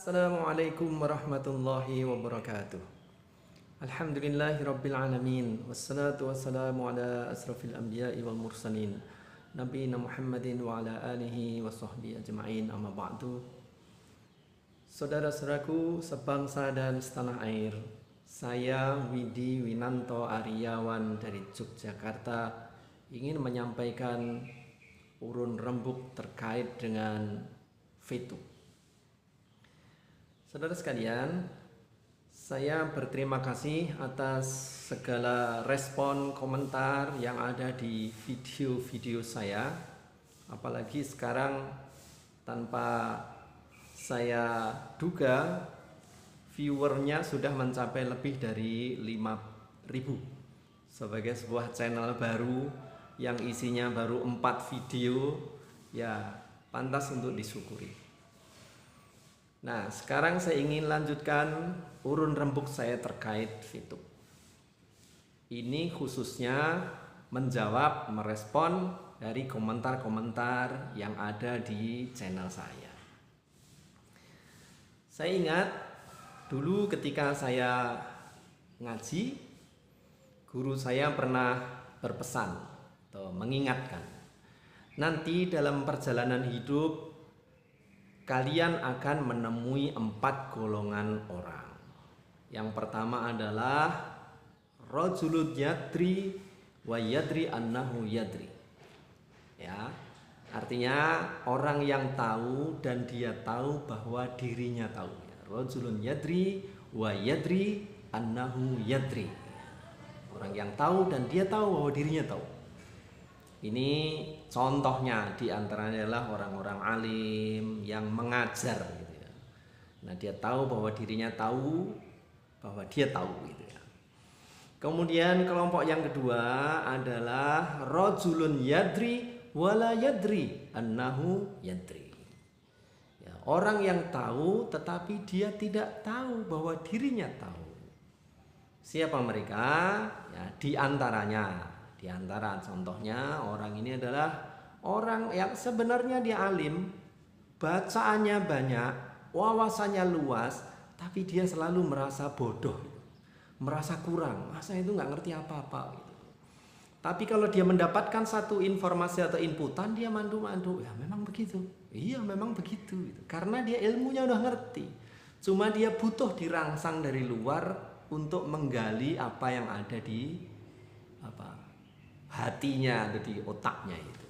Assalamualaikum warahmatullahi wabarakatuh. Alhamdulillahirabbil alamin wassalatu wassalamu ala asrafil anbiya'i wal mursalin nabiyina Muhammadin wa ala alihi wa sahbihi ajma'in amma ba'du. Saudara-saudaraku sebangsa dan setanah air, saya Widi Winanto Aryawan dari Yogyakarta ingin menyampaikan urun rembuk terkait dengan VTube. Saudara sekalian, saya berterima kasih atas segala respon komentar yang ada di video-video saya. Apalagi sekarang tanpa saya duga viewernya sudah mencapai lebih dari 5.000 sebagai sebuah channel baru yang isinya baru 4 video, ya pantas untuk disyukuri. Nah, sekarang saya ingin lanjutkan urun rembuk saya terkait VTube. Ini khususnya menjawab, merespon dari komentar-komentar yang ada di channel saya. Saya ingat dulu ketika saya ngaji, guru saya pernah berpesan atau mengingatkan, nanti dalam perjalanan hidup kalian akan menemui 4 golongan orang. Yang pertama adalah rajulun yadri wa yadri annahu yadri. Ya, artinya orang yang tahu dan dia tahu bahwa dirinya tahu. Rajulun yadri wa yadri annahu yadri. Orang yang tahu dan dia tahu bahwa dirinya tahu. Ini contohnya diantaranya adalah orang-orang alim yang mengajar gitu ya. Nah, dia tahu bahwa dirinya tahu bahwa dia tahu gitu ya. Kemudian kelompok yang kedua adalah rajulun yadri wala yadri annahu yadri. Ya, orang yang tahu tetapi dia tidak tahu bahwa dirinya tahu. Siapa mereka? Ya, di antara contohnya orang ini adalah orang yang sebenarnya dia alim, bacaannya banyak, wawasannya luas, tapi dia selalu merasa bodoh, merasa kurang, masa itu nggak ngerti apa-apa gitu. Tapi kalau dia mendapatkan satu informasi atau inputan, dia mandu-mandu, ya memang begitu, iya memang begitu gitu. Karena dia ilmunya udah ngerti, cuma dia butuh dirangsang dari luar untuk menggali apa yang ada di hatinya atau di otaknya itu.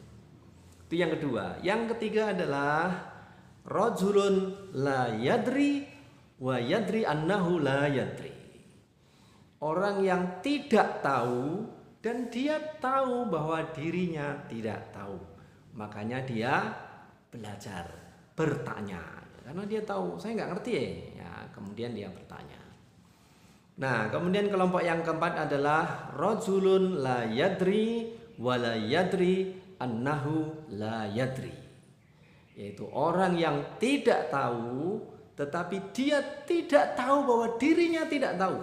Itu yang kedua. Yang ketiga adalah rajulun la yadri wa yadri annahu la yadri. Orang yang tidak tahu dan dia tahu bahwa dirinya tidak tahu. Makanya dia belajar, bertanya. Karena dia tahu, saya nggak ngerti ya. Kemudian dia bertanya. Nah, kemudian kelompok yang keempat adalah rajulun la yadri wa la yadri annahu la yadri. Yaitu orang yang tidak tahu tetapi dia tidak tahu bahwa dirinya tidak tahu.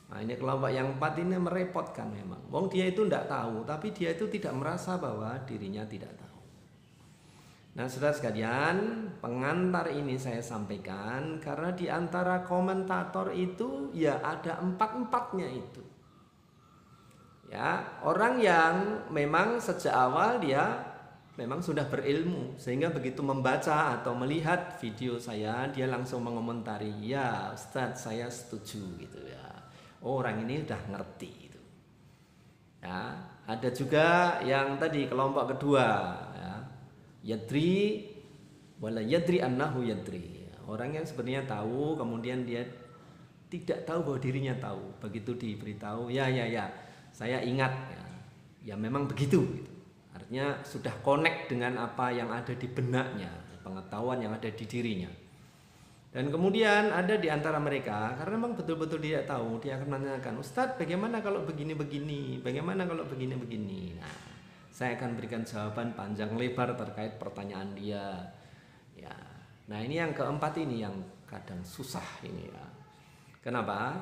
Nah, ini kelompok yang empat ini merepotkan memang. Wong dia itu tidak tahu tapi dia itu tidak merasa bahwa dirinya tidak tahu. Nah, saudara sekalian, pengantar ini saya sampaikan karena di antara komentator itu ya ada 4-4-nya itu. Ya, orang yang memang sejak awal dia memang sudah berilmu sehingga begitu membaca atau melihat video saya dia langsung mengomentari, "Ya, Ustadz, saya setuju," gitu ya. Oh, orang ini udah ngerti itu. Ya, ada juga yang tadi kelompok kedua, yadri wala yadri annahu yadri. Orang yang sebenarnya tahu kemudian dia tidak tahu bahwa dirinya tahu. Begitu diberitahu, ya saya ingat ya memang begitu gitu. Artinya sudah connect dengan apa yang ada di benaknya, pengetahuan yang ada di dirinya. Dan kemudian ada di antara mereka karena memang betul-betul dia tahu, dia akan menanyakan, "Ustadz, bagaimana kalau begini-begini? Bagaimana kalau begini-begini?" Nah, saya akan berikan jawaban panjang lebar terkait pertanyaan dia. Ya. Nah, ini yang keempat ini yang kadang susah ini ya. Kenapa?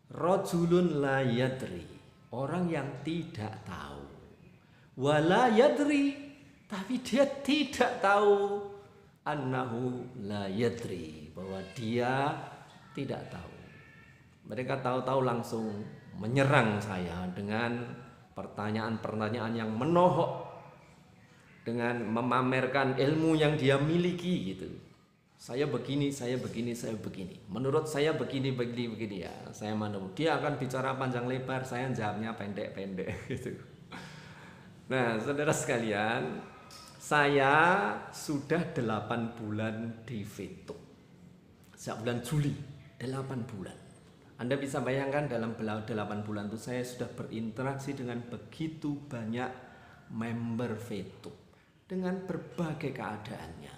Rajulun la yadri. Orang yang tidak tahu. Wala yadri. Tapi dia tidak tahu annahu la yadri, bahwa dia tidak tahu. Mereka tahu-tahu langsung menyerang saya dengan pertanyaan-pertanyaan yang menohok, dengan memamerkan ilmu yang dia miliki gitu. Saya begini, saya begini, saya begini. Menurut saya begini, begini ya. Saya menurut dia akan bicara panjang lebar, saya jawabnya pendek-pendek gitu. Nah, saudara sekalian, saya sudah 8 bulan di VETUB. Sejak bulan Juli, 8 bulan. Anda bisa bayangkan dalam 8 bulan itu saya sudah berinteraksi dengan begitu banyak member VETUB dengan berbagai keadaannya.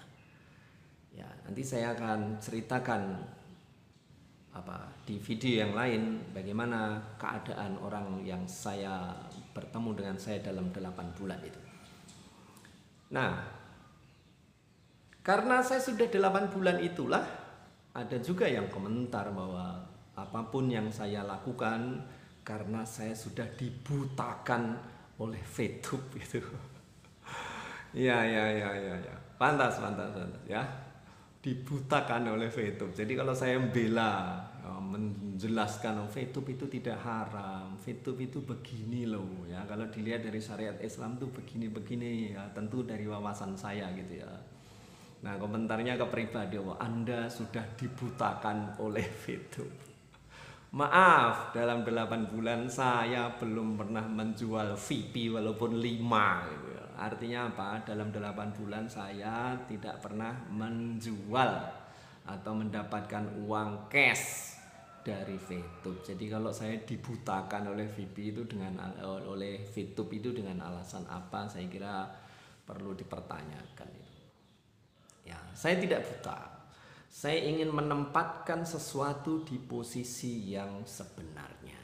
Ya, nanti saya akan ceritakan di video yang lain bagaimana keadaan orang yang saya bertemu dengan saya dalam 8 bulan itu. Nah, karena saya sudah 8 bulan itulah, ada juga yang komentar bahwa apapun yang saya lakukan karena saya sudah dibutakan oleh VETUB gitu. Ya. Pantas ya. Dibutakan oleh VETUB. Jadi kalau saya membela, menjelaskan VETUB itu tidak haram, VETUB itu begini loh ya, kalau dilihat dari syariat Islam tuh begini ya, tentu dari wawasan saya gitu ya. Nah, komentarnya ke pribadi, bahwa Anda sudah dibutakan oleh VETUB. Maaf, dalam 8 bulan saya belum pernah menjual VIP walaupun 5 gitu ya. Artinya apa? Dalam 8 bulan saya tidak pernah menjual atau mendapatkan uang cash dari VETUB. Jadi kalau saya dibutakan oleh VIP itu oleh VETUB itu dengan alasan apa, saya kira perlu dipertanyakan. Ya, saya tidak buta. Saya ingin menempatkan sesuatu di posisi yang sebenarnya,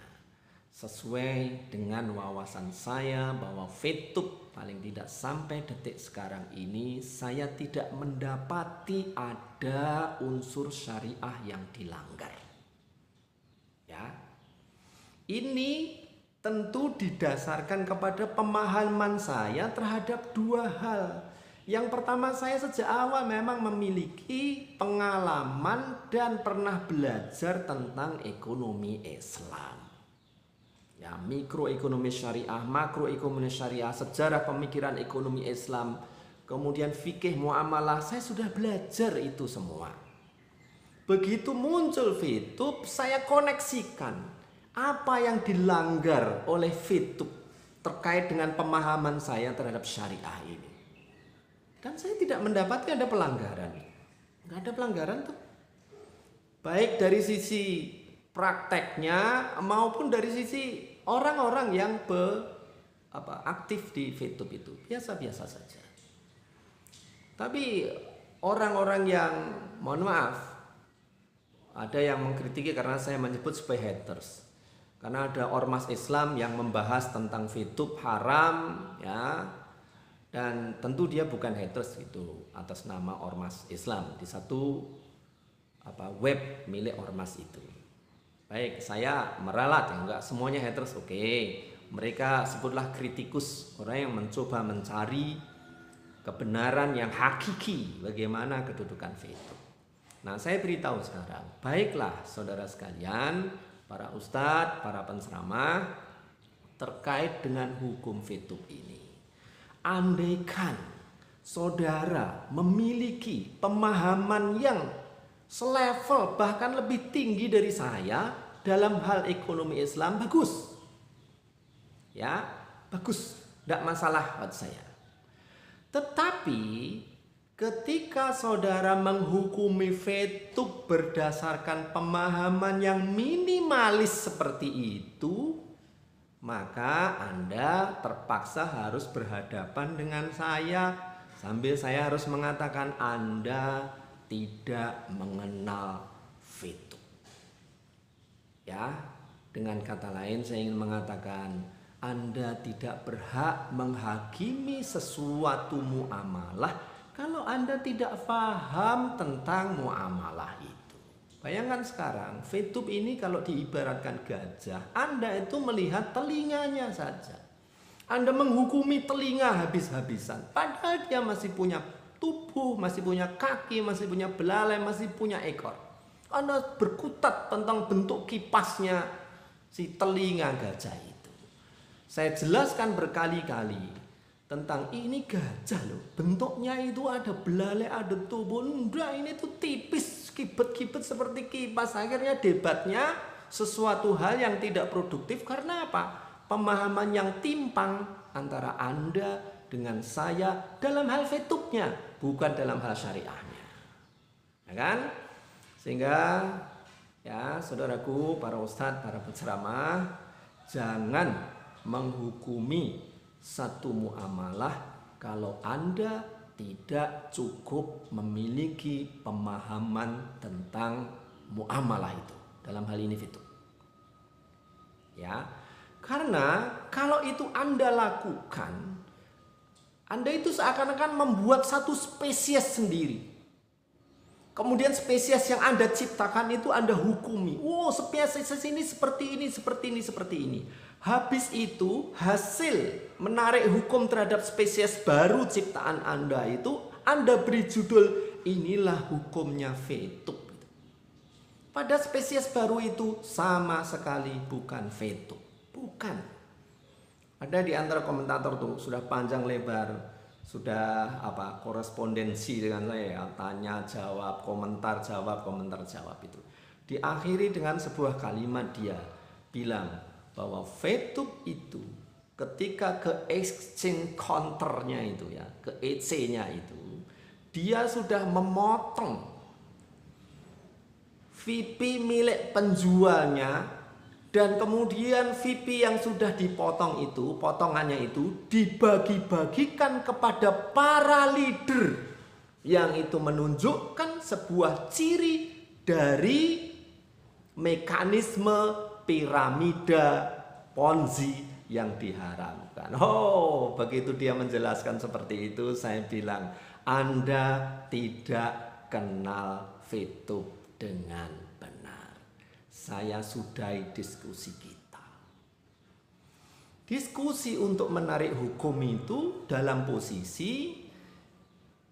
sesuai dengan wawasan saya bahwa VETUB paling tidak sampai detik sekarang ini saya tidak mendapati ada unsur syariah yang dilanggar. Ya. Ini tentu didasarkan kepada pemahaman saya terhadap 2 hal. Yang pertama, saya sejak awal memang memiliki pengalaman dan pernah belajar tentang ekonomi Islam. Ya, mikroekonomi syariah, makroekonomi syariah, sejarah pemikiran ekonomi Islam, kemudian fikih muamalah, saya sudah belajar itu semua. Begitu muncul VETUB, saya koneksikan apa yang dilanggar oleh VETUB terkait dengan pemahaman saya terhadap syariah ini. Dan saya tidak mendapatkan ada pelanggaran. Nggak ada pelanggaran tuh. Baik dari sisi prakteknya maupun dari sisi orang-orang yang aktif di VETUB itu biasa-biasa saja. Tapi orang-orang yang, mohon maaf, ada yang mengkritiki karena saya menyebut sebagai haters. Karena ada ormas Islam yang membahas tentang VETUB haram, ya, dan tentu dia bukan haters itu atas nama ormas Islam di satu web milik ormas itu. Baik, saya meralat ya, enggak semuanya haters, oke. Mereka sebutlah kritikus, orang yang mencoba mencari kebenaran yang hakiki bagaimana kedudukan VETUB. Nah, saya beritahu sekarang, baiklah saudara sekalian, para ustadz, para penceramah, terkait dengan hukum VETUB ini. Andaikan saudara memiliki pemahaman yang selevel bahkan lebih tinggi dari saya dalam hal ekonomi Islam, bagus. Ya, bagus, tidak masalah buat saya. Tetapi ketika saudara menghukumi VETUB berdasarkan pemahaman yang minimalis seperti itu, maka Anda terpaksa harus berhadapan dengan saya sambil saya harus mengatakan Anda tidak mengenal VETUB. Ya, dengan kata lain saya ingin mengatakan Anda tidak berhak menghakimi sesuatu muamalah kalau Anda tidak paham tentang muamalah itu. Bayangkan sekarang, VETUB ini kalau diibaratkan gajah, Anda itu melihat telinganya saja. Anda menghukumi telinga habis-habisan, padahal dia masih punya tubuh, masih punya kaki, masih punya belalai, masih punya ekor. Anda berkutat tentang bentuk kipasnya si telinga gajah itu. Saya jelaskan berkali-kali tentang ini gajah loh. Bentuknya itu ada belalai, ada tubuh. Enggak, ini tuh tipis, kibet-kibet seperti kipas. Akhirnya debatnya sesuatu hal yang tidak produktif karena apa? Pemahaman yang timpang antara Anda dengan saya dalam hal fetubnya, bukan dalam hal syariahnya. Ya kan? Sehingga ya saudaraku, para ustadz, para penceramah, jangan menghukumi satu muamalah kalau Anda tidak cukup memiliki pemahaman tentang muamalah itu. Dalam hal ini fitur. Ya, karena kalau itu Anda lakukan, Anda itu seakan-akan membuat satu spesies sendiri. Kemudian spesies yang Anda ciptakan itu Anda hukumi. Oh, spesies ini seperti ini, seperti ini, seperti ini. Habis itu hasil menarik hukum terhadap spesies baru ciptaan Anda itu Anda beri judul inilah hukumnya fetub. Pada spesies baru itu sama sekali bukan fetub. Bukan. Ada di antara komentator tuh sudah panjang lebar, sudah korespondensi dengan saya, tanya jawab, komentar jawab itu. Diakhiri dengan sebuah kalimat, dia bilang bahwa fetub itu ketika ke exchange counternya itu ya, ke EC-nya itu, dia sudah memotong VP milik penjualnya. Dan kemudian VP yang sudah dipotong itu, potongannya itu dibagi-bagikan kepada para leader. Yang itu menunjukkan sebuah ciri dari mekanisme piramida Ponzi yang diharamkan. Oh, begitu dia menjelaskan seperti itu, saya bilang, Anda tidak kenal fetub dengan benar. Saya sudahi diskusi kita. Diskusi untuk menarik hukum itu dalam posisi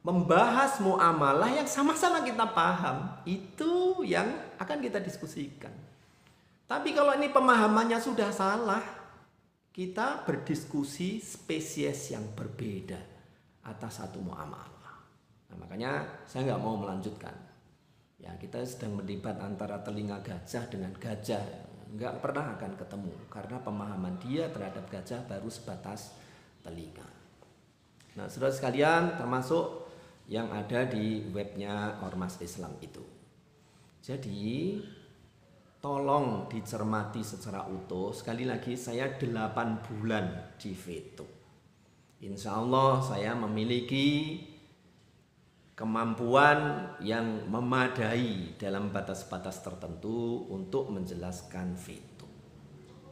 membahas muamalah yang sama-sama kita paham. Itu yang akan kita diskusikan. Tapi kalau ini pemahamannya sudah salah, kita berdiskusi spesies yang berbeda atas satu muamalah. Nah, makanya saya nggak mau melanjutkan. Ya, kita sedang berdebat antara telinga gajah dengan gajah. Nggak pernah akan ketemu. Karena pemahaman dia terhadap gajah baru sebatas telinga. Nah, saudara sekalian, termasuk yang ada di webnya Ormas Islam itu. Jadi, tolong dicermati secara utuh. Sekali lagi, saya 8 bulan di fetub. Insya Allah saya memiliki kemampuan yang memadai dalam batas-batas tertentu untuk menjelaskan fetub.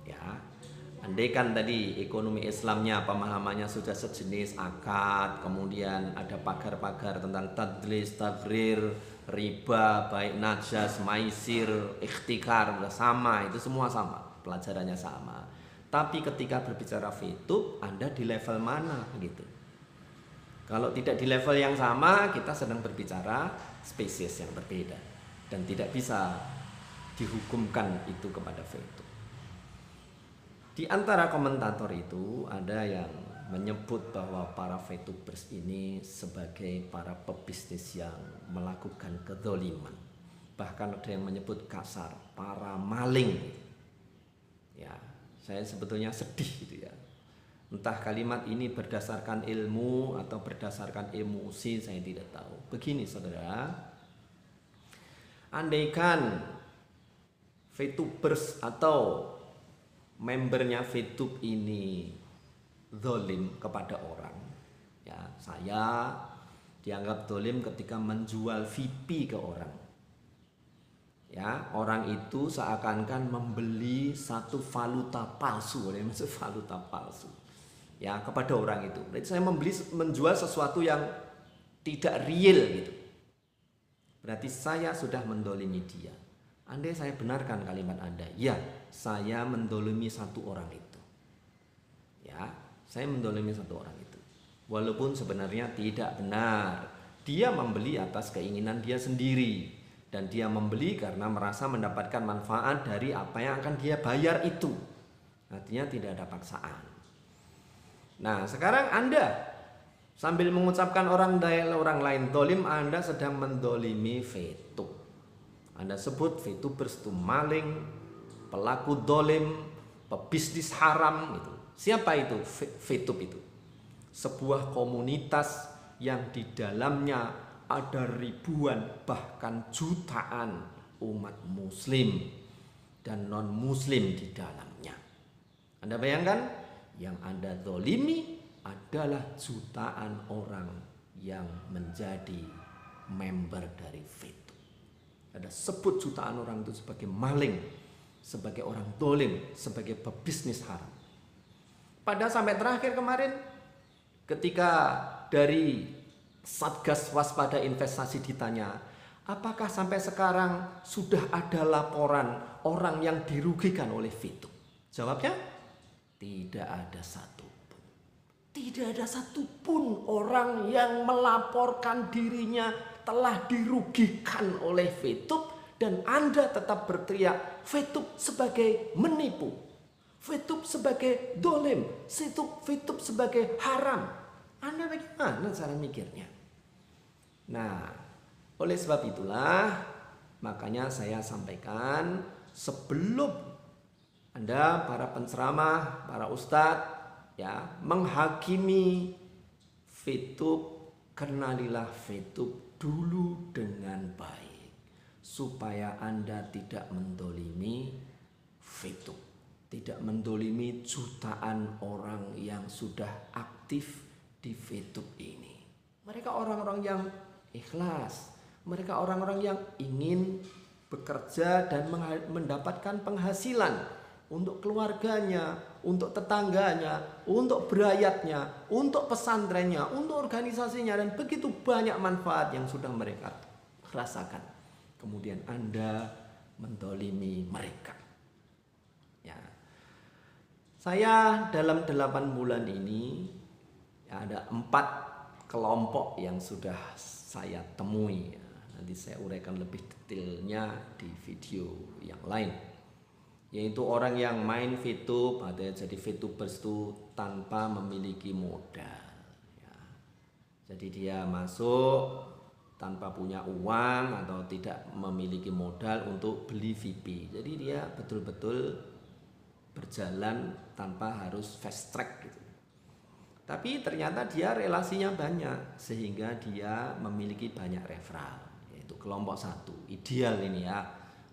Ya, andaikan tadi ekonomi Islamnya pemahamannya sudah sejenis akad, kemudian ada pagar-pagar tentang tadlis, tagrir, riba, baik najas, maisir, ikhtikar, sama, itu semua sama, pelajarannya sama. Tapi ketika berbicara fetub, Anda di level mana gitu? Kalau tidak di level yang sama, kita sedang berbicara spesies yang berbeda dan tidak bisa dihukumkan itu kepada fetub. Di antara komentator itu ada yang menyebut bahwa para fetubers ini sebagai para pebisnis yang melakukan kedzaliman. Bahkan ada yang menyebut kasar, para maling. Ya, saya sebetulnya sedih gitu ya. Entah kalimat ini berdasarkan ilmu atau berdasarkan emosi, saya tidak tahu. Begini saudara, andaikan fetubers atau membernya fetub ini zalim kepada orang, ya, saya dianggap zalim ketika menjual VP ke orang. Ya, orang itu seakan-akan membeli satu valuta palsu, oleh maksud valuta palsu. Ya, kepada orang itu. Berarti saya menjual sesuatu yang tidak real gitu. Berarti saya sudah mendolimi dia. Andai saya benarkan kalimat Anda, ya, saya mendolimi satu orang itu. Ya, saya mendolimi satu orang itu. Walaupun sebenarnya tidak benar. Dia membeli atas keinginan dia sendiri, dan dia membeli karena merasa mendapatkan manfaat dari apa yang akan dia bayar itu. Artinya tidak ada paksaan. Nah, sekarang Anda sambil mengucapkan orang lain dolim, Anda sedang mendolimi VTube. Anda sebut VTubers itu maling, pelaku dolim, pebisnis haram itu. Siapa itu VTube itu? Sebuah komunitas yang di dalamnya ada ribuan bahkan jutaan umat muslim dan non muslim di dalamnya. Anda bayangkan, yang Anda zolimi adalah jutaan orang yang menjadi member dari VTube. Ada sebut jutaan orang itu sebagai maling, sebagai orang dolim, sebagai pebisnis haram. Pada sampai terakhir kemarin, ketika dari Satgas Waspada Investasi ditanya, apakah sampai sekarang sudah ada laporan orang yang dirugikan oleh VTube? Jawabnya, tidak ada satupun. Tidak ada satupun orang yang melaporkan dirinya telah dirugikan oleh VTube, dan Anda tetap berteriak VTube sebagai menipu, VTube sebagai dolim, VTube sebagai haram. Anda bagaimana cara mikirnya? Nah, oleh sebab itulah makanya saya sampaikan, sebelum Anda para penceramah, para ustadz ya menghakimi VTube, kenalilah VTube dulu dengan baik supaya Anda tidak mendolimi VTube, tidak mendolimi jutaan orang yang sudah aktif di VTube ini. Mereka orang-orang yang ikhlas, mereka orang-orang yang ingin bekerja dan mendapatkan penghasilan untuk keluarganya, untuk tetangganya, untuk berayatnya, untuk pesantrennya, untuk organisasinya, dan begitu banyak manfaat yang sudah mereka rasakan. Kemudian Anda mendolimi mereka. Ya. Saya dalam 8 bulan ini ada 4 kelompok yang sudah saya temui. Nanti saya uraikan lebih detailnya di video yang lain. Yaitu orang yang main VTube atau jadi VTubers itu tanpa memiliki modal. Ya. Jadi dia masuk tanpa punya uang atau tidak memiliki modal untuk beli VIP. Jadi dia betul-betul berjalan tanpa harus fast track gitu. Tapi ternyata dia relasinya banyak sehingga dia memiliki banyak referral. Yaitu kelompok 1, ideal ini ya.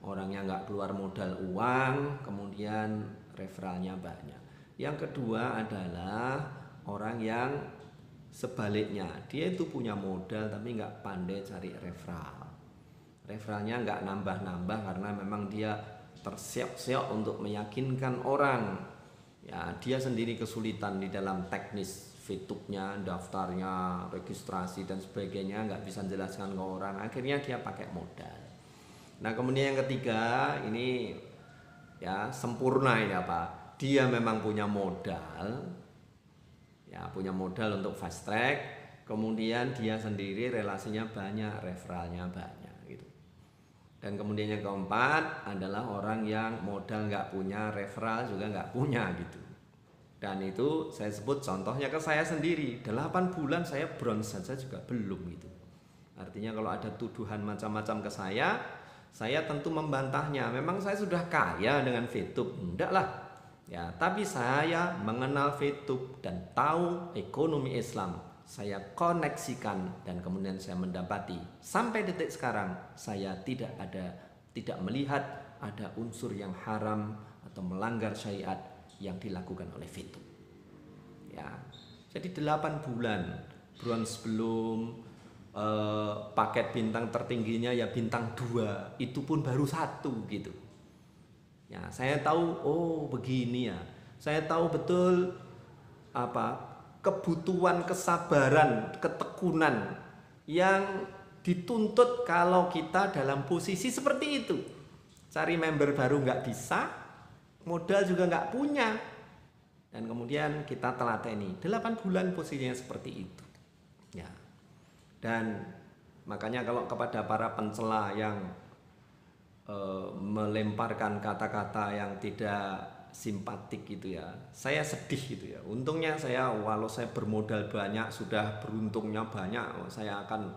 Orang yang nggak keluar modal uang, kemudian referralnya banyak. Yang kedua adalah orang yang sebaliknya, dia itu punya modal tapi nggak pandai cari referral. Referralnya nggak nambah-nambah karena memang dia terseok-seok untuk meyakinkan orang. Ya, dia sendiri kesulitan di dalam teknis VTube-nya, daftarnya, registrasi dan sebagainya, nggak bisa jelaskan ke orang. Akhirnya dia pakai modal. Nah, kemudian yang ketiga ini ya sempurna ini apa? Dia memang punya modal, ya punya modal untuk fast track. Kemudian dia sendiri relasinya banyak, referralnya banyak gitu. Dan kemudian yang keempat adalah orang yang modal nggak punya, referral juga nggak punya gitu. Dan itu saya sebut contohnya ke saya sendiri. 8 bulan saya bronze saja juga belum gitu. Artinya kalau ada tuduhan macam-macam ke saya tentu membantahnya. Memang saya sudah kaya dengan VTube, enggak lah. Ya, tapi saya mengenal VTube dan tahu ekonomi Islam. Saya koneksikan dan kemudian saya mendapati sampai detik sekarang saya tidak melihat ada unsur yang haram atau melanggar syariat yang dilakukan oleh VTube. Ya. Jadi 8 bulan bronze belum, paket bintang tertingginya ya bintang 2, itu pun baru 1 gitu. Ya, saya tahu oh begini ya. Saya tahu betul kebutuhan kesabaran, ketekunan yang dituntut kalau kita dalam posisi seperti itu. Cari member baru nggak bisa, modal juga nggak punya, dan kemudian kita telateni 8 bulan posisinya seperti itu. Ya. Dan Makanya kalau kepada para pencela yang melemparkan kata-kata yang tidak simpatik gitu ya, saya sedih gitu ya. Untungnya saya, walau saya bermodal banyak, sudah beruntungnya banyak, saya akan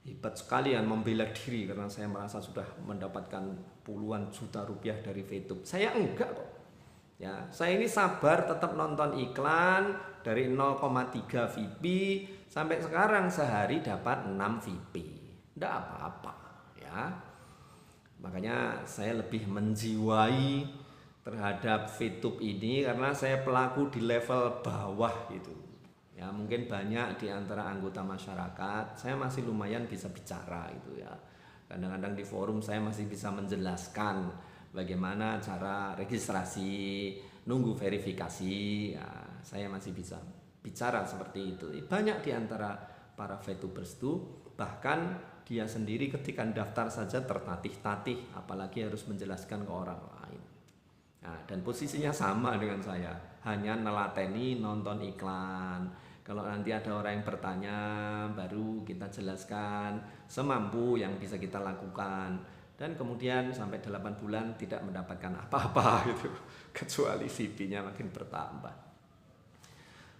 hebat sekali ya membela diri karena saya merasa sudah mendapatkan puluhan juta rupiah dari VTube. Saya enggak kok. Ya, saya ini sabar tetap nonton iklan dari 0,3 VP sampai sekarang sehari dapat 6 VP. Enggak apa-apa ya. Makanya saya lebih menjiwai terhadap VTube ini karena saya pelaku di level bawah gitu. Ya, mungkin banyak di antara anggota masyarakat saya masih lumayan bisa bicara gitu ya. Kadang-kadang di forum saya masih bisa menjelaskan bagaimana cara registrasi, nunggu verifikasi. Ya, saya masih bisa bicara seperti itu. Banyak di antara para VTubers itu bahkan dia sendiri ketika daftar saja tertatih-tatih, apalagi harus menjelaskan ke orang lain. Nah, dan posisinya sama dengan saya, hanya nelateni nonton iklan. Kalau nanti ada orang yang bertanya, baru kita jelaskan semampu yang bisa kita lakukan. Dan kemudian sampai 8 bulan tidak mendapatkan apa-apa gitu, kecuali VP-nya makin bertambah.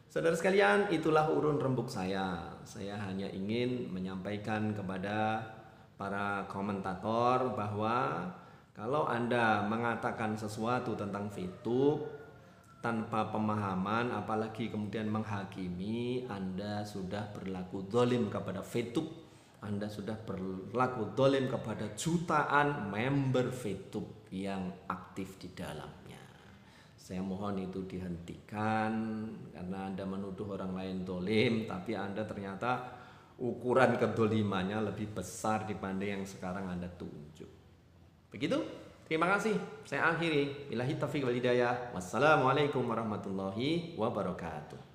Saudara sekalian, itulah urun rembuk saya. Saya hanya ingin menyampaikan kepada para komentator bahwa kalau Anda mengatakan sesuatu tentang VTube tanpa pemahaman, apalagi kemudian menghakimi, Anda sudah berlaku zalim kepada VTube. Anda sudah berlaku zalim kepada jutaan member VTube yang aktif di dalamnya. Saya mohon itu dihentikan karena Anda menuduh orang lain dolim, tapi Anda ternyata ukuran kedolimannya lebih besar dibanding yang sekarang Anda tunjuk. Begitu? Terima kasih. Saya akhiri. Billahi taufiq wal hidayah. Wassalamualaikum warahmatullahi wabarakatuh.